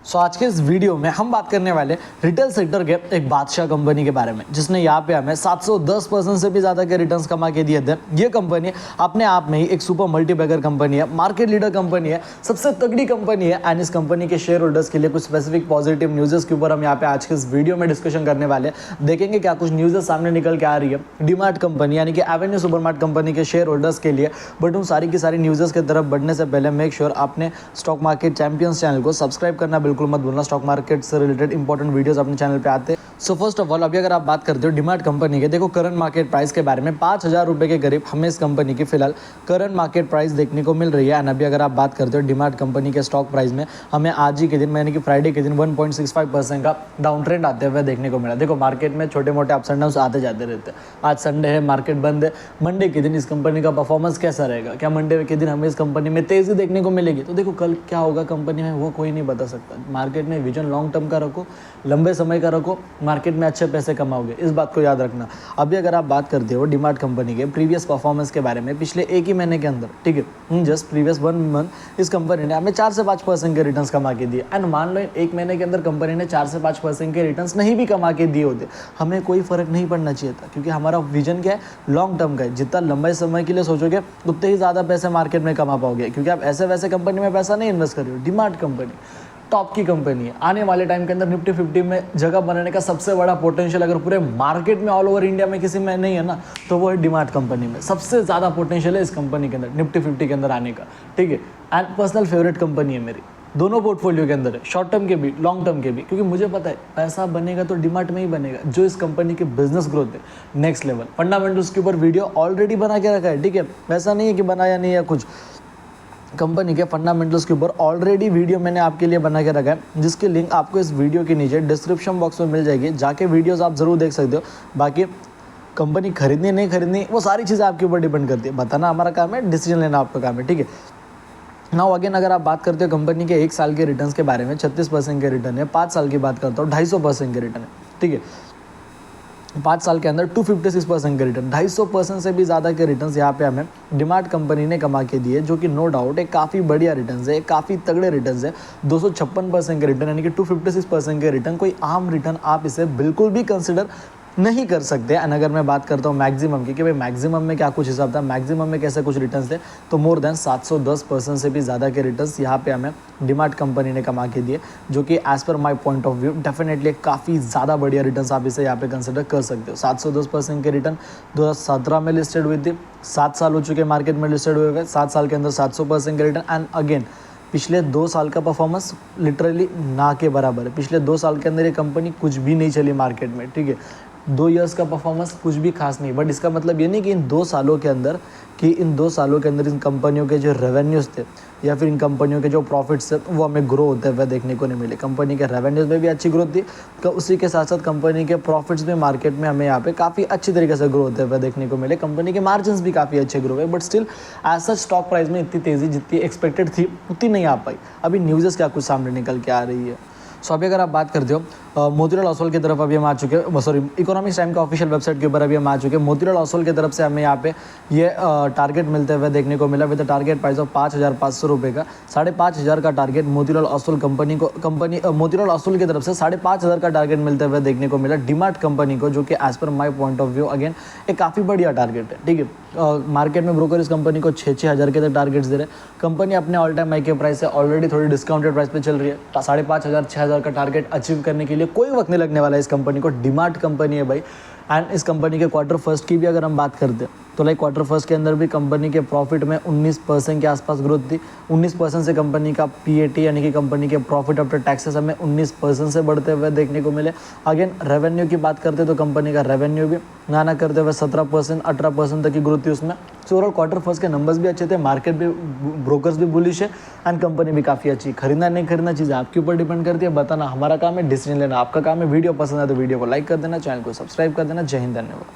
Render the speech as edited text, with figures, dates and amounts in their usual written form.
सो आज के इस वीडियो में हम बात करने वाले रिटेल सेक्टर के एक बादशाह कंपनी के बारे में, जिसने यहाँ पे हमें 710% से भी ज़्यादा के रिटर्न्स कमा के दिए थे। ये कंपनी अपने आप में ही एक सुपर मल्टीबैगर कंपनी है, मार्केट लीडर कंपनी है, सबसे तगड़ी कंपनी है। एंड इस कंपनी के शेयर होल्डर्स के लिए कुछ स्पेसिफिक पॉजिटिव न्यूज़ के ऊपर हम यहाँ पे आज के इस वीडियो में डिस्कशन करने वाले हैं। देखेंगे क्या कुछ न्यूज़ सामने निकल के आ रही है डीमार्ट कंपनी यानी कि एवेन्यू सुपरमार्ट कंपनी के शेयर होल्डर्स के लिए। बट उन सारी की सारी न्यूज़ की तरफ बढ़ने से पहले मेक श्योर आपने स्टॉक मार्केट चैंपियंस चैनल को सब्सक्राइब करना बिल्कुल मत भूलना। स्टॉक मार्केट से रिलेटेड इंपॉर्टेंट वीडियोस अपने चैनल पे आते हैं। सो फर्स्ट ऑफ ऑल अभी अगर आप बात करते हो डीमार्ट कंपनी के, देखो करंट मार्केट प्राइस के बारे में 5,000 रुपये के करीब हमें इस कंपनी की फिलहाल करंट मार्केट प्राइस देखने को मिल रही है। एंड अभी अगर आप बात करते हो डीमार्ट कंपनी के स्टॉक प्राइस में हमें आज ही के दिन यानी कि फ्राइडे के दिन 1.65% का डाउन ट्रेंड आते हुए देखने को मिला। देखो मार्केट में छोटे मोटे अप्स एंड डाउन्स आते जाते रहते हैं। आज संडे है, मार्केट बंद है। मंडे के दिन इस कंपनी का परफॉर्मेंस कैसा रहेगा, क्या मंडे के दिन हमें इस कंपनी में तेज़ी देखने को मिलेगी? तो देखो कल क्या होगा कंपनी में वो कोई नहीं बता सकता। मार्केट में विजन लॉन्ग टर्म का रखो, लंबे समय का रखो, मार्केट में अच्छे पैसे कमाओगे, इस बात को याद रखना। अभी अगर आप बात करते हो डीमार्ट कंपनी के प्रीवियस परफॉर्मेंस के बारे में पिछले एक ही महीने के अंदर, ठीक है, जस्ट प्रीवियस 1 मंथ इस कंपनी ने हमें 4 से 5% के रिटर्न्स कमा के दिए। एंड मान लो एक महीने के अंदर कंपनी ने 4 से 5% के रिटर्न्स नहीं भी कमा के दिए होते, हमें कोई फर्क नहीं पड़ना चाहिए था, क्योंकि हमारा विजन क्या है, लॉन्ग टर्म का है। जितना लंबे समय के लिए सोचोगे उतने ही ज़्यादा पैसे मार्केट में कमा पाओगे, क्योंकि आप ऐसे वैसे कंपनी में पैसा नहीं इन्वेस्ट कर रहे हो। डीमार्ट कंपनी टॉप की कंपनी है। आने वाले टाइम के अंदर निफ्टी 50 में जगह बनाने का सबसे बड़ा पोटेंशियल अगर पूरे मार्केट में ऑल ओवर इंडिया में किसी में नहीं है ना, तो वो है डीमार्ट कंपनी में। सबसे ज़्यादा पोटेंशियल है इस कंपनी के अंदर निफ्टी 50 के अंदर आने का, ठीक है। एंड पर्सनल फेवरेट कंपनी है मेरी, दोनों पोर्टफोलियो के अंदर है, शॉर्ट टर्म के भी लॉन्ग टर्म के भी, क्योंकि मुझे पता है पैसा बनेगा तो डीमार्ट में ही बनेगा। जो इस कंपनी की बिजनेस ग्रोथ है नेक्स्ट लेवल, फंडामेंटल्स के ऊपर वीडियो ऑलरेडी बना के रखा है, ठीक है। ऐसा नहीं है कि बनाया नहीं है कुछ, कंपनी के फंडामेंटल्स के ऊपर ऑलरेडी वीडियो मैंने आपके लिए बना के रखा है, जिसकी लिंक आपको इस वीडियो के नीचे डिस्क्रिप्शन बॉक्स में मिल जाएगी। जाके वीडियोस आप ज़रूर देख सकते हो। बाकी कंपनी खरीदनी नहीं खरीदनी वो सारी चीज़ें आपके ऊपर डिपेंड करती है। बताना हमारा काम है, डिसीजन लेना आपका काम है, ठीक है। नाउ अगेन अगर आप बात करते हो कंपनी के 1 साल के रिटर्न्स के बारे में, 36% के रिटर्न है। 5 साल की बात करता हूँ 250% के रिटर्न है, ठीक है। 5 साल के अंदर 256% के रिटर्न, 250% से भी ज़्यादा के रिटर्न्स यहाँ पे हमें डीमार्ट कंपनी ने कमा के दिए, जो कि नो डाउट एक काफ़ी बढ़िया रिटर्न्स है, काफ़ी तगड़े रिटर्न्स है। 256% के रिटर्न यानी कि 256% के रिटर्न कोई आम रिटर्न आप इसे बिल्कुल भी कंसिडर नहीं कर सकते। एंड अगर मैं बात करता हूँ मैक्सिमम की कि भाई मैक्सिमम में क्या कुछ हिसाब था, मैक्सिमम में कैसे कुछ रिटर्न्स थे, तो मोर देन 710% से भी ज़्यादा के रिटर्न्स यहाँ पे हमें डीमार्ट कंपनी ने कमा के दिए, जो कि as per my point of view definitely काफ़ी ज़्यादा बढ़िया रिटर्न्स आप इसे यहाँ पे कंसिडर कर सकते हो। 710% के रिटर्न 2017 में लिस्टेड हुई थी, 7 साल हो चुके मार्केट में लिस्टेड हुए, 7 साल के अंदर 700% के रिटर्न। एंड अगेन पिछले 2 साल का परफॉर्मेंस लिटरली ना के बराबर है। पिछले 2 साल के अंदर ये कंपनी कुछ भी नहीं चली मार्केट में, ठीक है। 2 इयर्स का परफॉर्मेंस कुछ भी खास नहीं, बट इसका मतलब ये नहीं कि इन 2 सालों के अंदर इन कंपनियों के जो रेवेन्यूज़ थे या फिर इन कंपनियों के जो प्रॉफिट्स थे वो हमें ग्रो होते हुए देखने को नहीं मिले। कंपनी के रेवेन्यूज़ में भी अच्छी ग्रोथ थी, तो उसी के साथ साथ कंपनी के प्रॉफिट्स में मार्केट में हमें यहाँ पे काफ़ी अच्छी तरीके से ग्रो होते हुए देखने को मिले। कंपनी के मार्जिन्स भी काफ़ी अच्छे ग्रो हुए, but still as such stock price में इतनी तेज़ी जितनी एक्सपेक्टेड थी उतनी नहीं आ पाई। अभी न्यूज़ क्या कुछ सामने निकल के आ रही है। सो अभी अगर आप बात करते हो मोतीलाल ओसवाल की तरफ अभी हम आ चुके हैं, सॉरी इकोनॉमिक्स टाइम का ऑफिशियल वेबसाइट के ऊपर अभी हम आ चुके हैं। मोतीलाल ओसवाल की तरफ से हमें यहाँ पे ये टारगेट मिलते हुए देखने को मिला विद टारगेट प्राइस ऑफ 5,500 रुपये का। 5,500 का टारगेट मोतीलाल ओसवाल मोतीलाल ओसवाल की तरफ से 5,500 का टारगेट मिलते हुए देखने को मिला डीमार्ट कंपनी को, जो कि एज पर my point of view again एक काफ़ी बढ़िया टारगेट है, ठीक है। मार्केट में ब्रोकर इस कंपनी को 6,000 हज़ार के तक टारगेट्स दे रहे हैं। कंपनी अपने ऑल टाइम हाई के प्राइस से ऑलरेडी थोड़ी डिस्काउंटेड प्राइस पे चल रही है। 5,500 6,000 का टारगेट अचीव करने के लिए कोई वक्त नहीं लगने वाला है इस कंपनी को। डीमार्ट कंपनी है भाई। एंड इस कंपनी के क्वार्टर फर्स्ट की भी अगर हम बात करते हैं तो लाइक क्वार्टर फर्स्ट के अंदर भी कंपनी के प्रॉफिट में 19% के आसपास ग्रोथ थी। 19% से कंपनी का पीएटी यानी कि कंपनी के प्रॉफिट आफ्टर टैक्सेस हमें 19% से बढ़ते हुए देखने को मिले। अगेन रेवेन्यू की बात करते तो कंपनी का रेवेन्यू भी ना करते हुए 17% 18% तक की ग्रोथ थी उसमें। सो ओवरऑल क्वार्टर फर्स्ट के नंबर्स भी अच्छे थे, मार्केट भी ब्रोकर्स भी बुलिश है एंड कंपनी भी काफ़ी अच्छी। खरीदना नहीं खरीदना चीज़ें आपके ऊपर डिपेंड करती है। बताना हमारा काम है, डिसीजन लेना आपका काम है। वीडियो पसंद है तो वीडियो को लाइक कर देना, चैनल को सब्सक्राइब कर देना। जय हिंद, धन्यवाद।